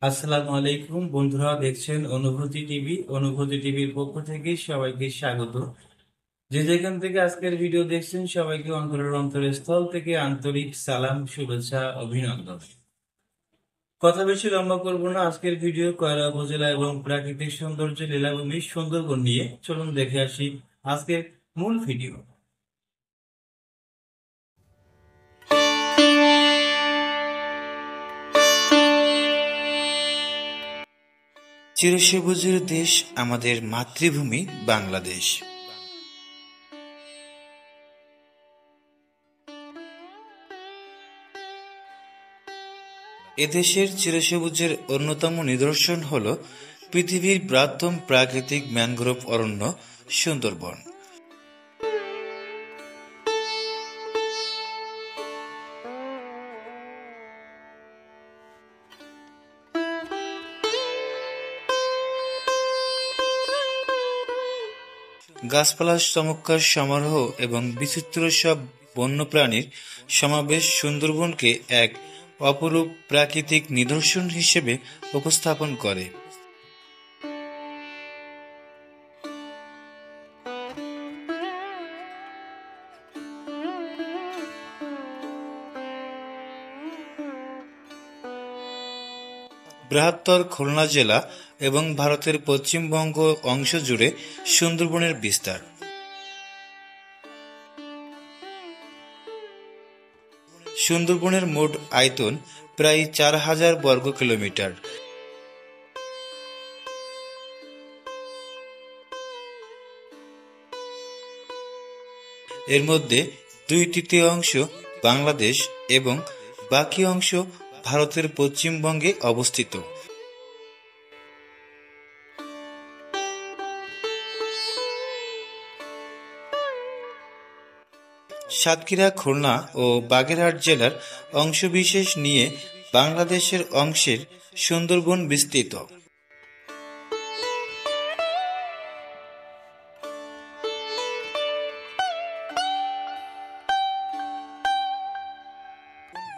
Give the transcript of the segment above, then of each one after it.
আসসালামু আলাইকুম বন্ধুরা, দেখছেন অনুভূতি টিভি। অনুভূতি টিভির পক্ষ থেকে সবাইকে স্বাগত। যে যেখান থেকে আজকের ভিডিও দেখছেন সবাইকে অন্তরের অন্তরস্থল থেকে আন্তরিক সালাম, শুভেচ্ছা, অভিনন্দন। কথা বেশি লম্বা করবো না। আজকের ভিডিও কয়রা উপজেলা এবং প্রাকৃতিক সৌন্দর্য লীলাভূমি সুন্দরবন নিয়ে। চলুন দেখে আসি আজকের মূল ভিডিও। চিরসবুজের দেশ আমাদের মাতৃভূমি বাংলাদেশ। এদেশের চিরসবুজের অন্যতম নিদর্শন হল পৃথিবীর বৃহত্তম প্রাকৃতিক ম্যানগ্রোভ অরণ্য সুন্দরবন। গাছপালার চমৎকার সমারোহ এবং বিচিত্র সব বন্যপ্রাণীর সমাবেশ সুন্দরবনকে এক অপরূপ প্রাকৃতিক নিদর্শন হিসেবে উপস্থাপন করে। বৃহত্তর খুলনা জেলা এবং ভারতের পশ্চিমবঙ্গ অংশ জুড়ে সুন্দরবনের বিস্তার। সুন্দরবনের মোট আয়তন প্রায় ৪,০০০ বর্গ কিলোমিটার। এর মধ্যে ২/৩ বাংলাদেশ এবং বাকি অংশ ভারতের পশ্চিমবঙ্গে অবস্থিত। সাতক্ষীরা, খুলনা ও বাগেরহাট জেলার অংশবিশেষ নিয়ে বাংলাদেশের অংশের সুন্দরবন বিস্তৃত।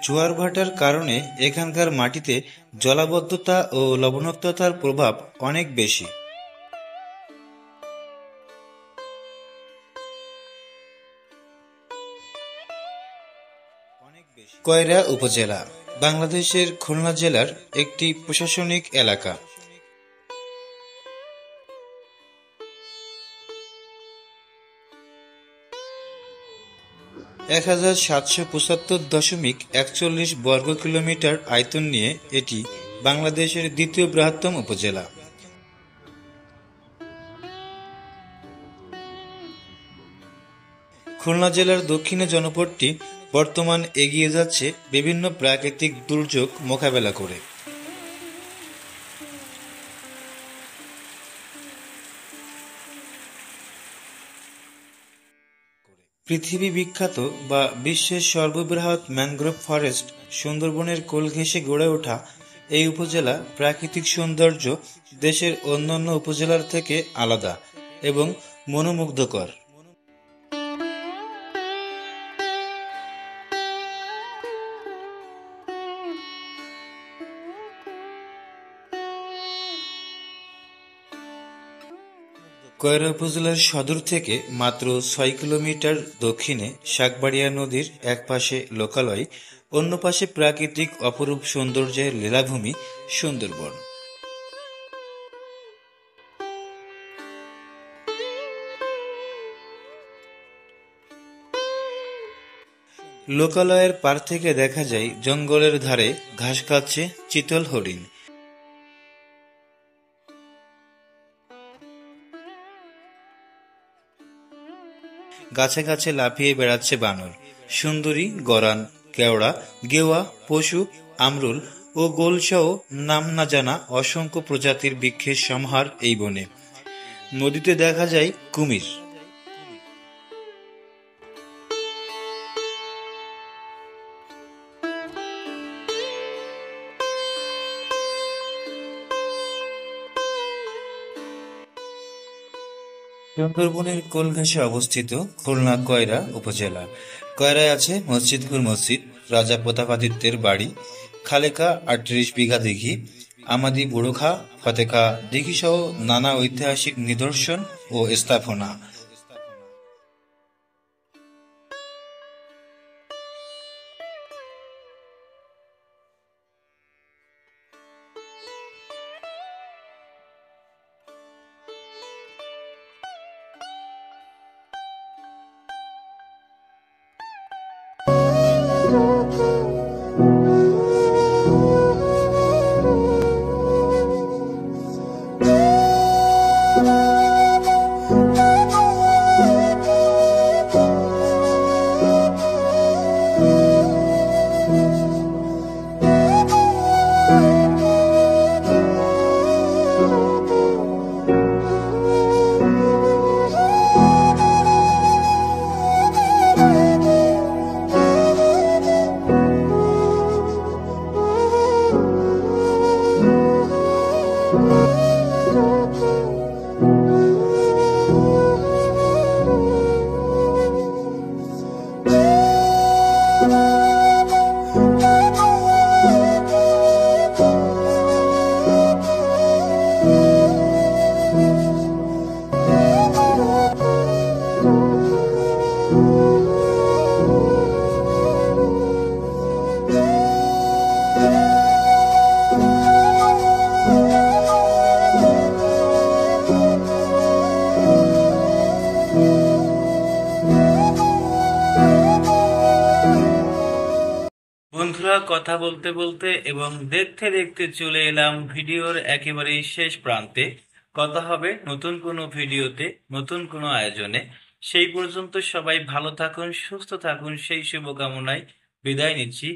জোয়ার ভাটার কারণে এখানকার মাটিতে জলাবদ্ধতা ও লবণাক্ততার প্রভাব অনেক বেশি। কয়রা উপজেলা বাংলাদেশের খুলনা জেলার একটি প্রশাসনিক এলাকা। এক ১,৭৭৫.৪১ বর্গ কিলোমিটার আয়তন নিয়ে এটি বাংলাদেশের দ্বিতীয় বৃহত্তম উপজেলা। খুলনা জেলার দক্ষিণে জনপদটি বর্তমান এগিয়ে যাচ্ছে বিভিন্ন প্রাকৃতিক দুর্যোগ মোকাবেলা করে। পৃথিবী বিখ্যাত বা বিশ্বের সর্ববৃহৎ ম্যানগ্রোভ ফরেস্ট সুন্দরবনের কোল ঘেঁষে গড়ে ওঠা এই উপজেলা প্রাকৃতিক সৌন্দর্য দেশের অন্যান্য উপজেলার থেকে আলাদা এবং মনোমুগ্ধকর। কয়রা উপজেলার সদর থেকে মাত্র ৬ কিলোমিটার দক্ষিণে শাকবাড়িয়া নদীর এক পাশে লোকালয়, অন্য পাশে প্রাকৃতিক অপরূপ সৌন্দর্যের লীলাভূমি সুন্দরবন। লোকালয়ের পার থেকে দেখা যায় জঙ্গলের ধারে ঘাস খাচ্ছে চিতল হরিণ। গাছে গাছে লাফিয়ে বেড়াচ্ছে বানর, সুন্দরী, গরান, কেওড়া, গেওয়া, পশু, আমরুল ও গোলসহ নাম না জানা অসংখ্য প্রজাতির বৃক্ষের সমাহার এই বনে। নদীতে দেখা যায় কুমির। সুন্দরবনের কোল ঘেঁষে অবস্থিত খুলনা কয়রা উপজেলা। কয়রায় আছে মসজিদপুর মসজিদ, রাজা প্রতাপাদিত্যের বাড়ি, খালেকা ৩৮ বিঘা দিঘি, আমাদি বুড়োখা, ফতেখা দিঘিসহ নানা ঐতিহাসিক নিদর্শন ও স্থাপনা। বন্ধুরা, কথা বলতে বলতে এবং দেখতে দেখতে চলে এলাম ভিডিওর একেবারেই শেষ প্রান্তে। কথা হবে নতুন কোনো ভিডিওতে, নতুন কোনো আয়োজনে। সেই পর্যন্ত সবাই ভালো থাকুন, সুস্থ থাকুন, সেই শুভকামনায় বিদায় নিচ্ছি।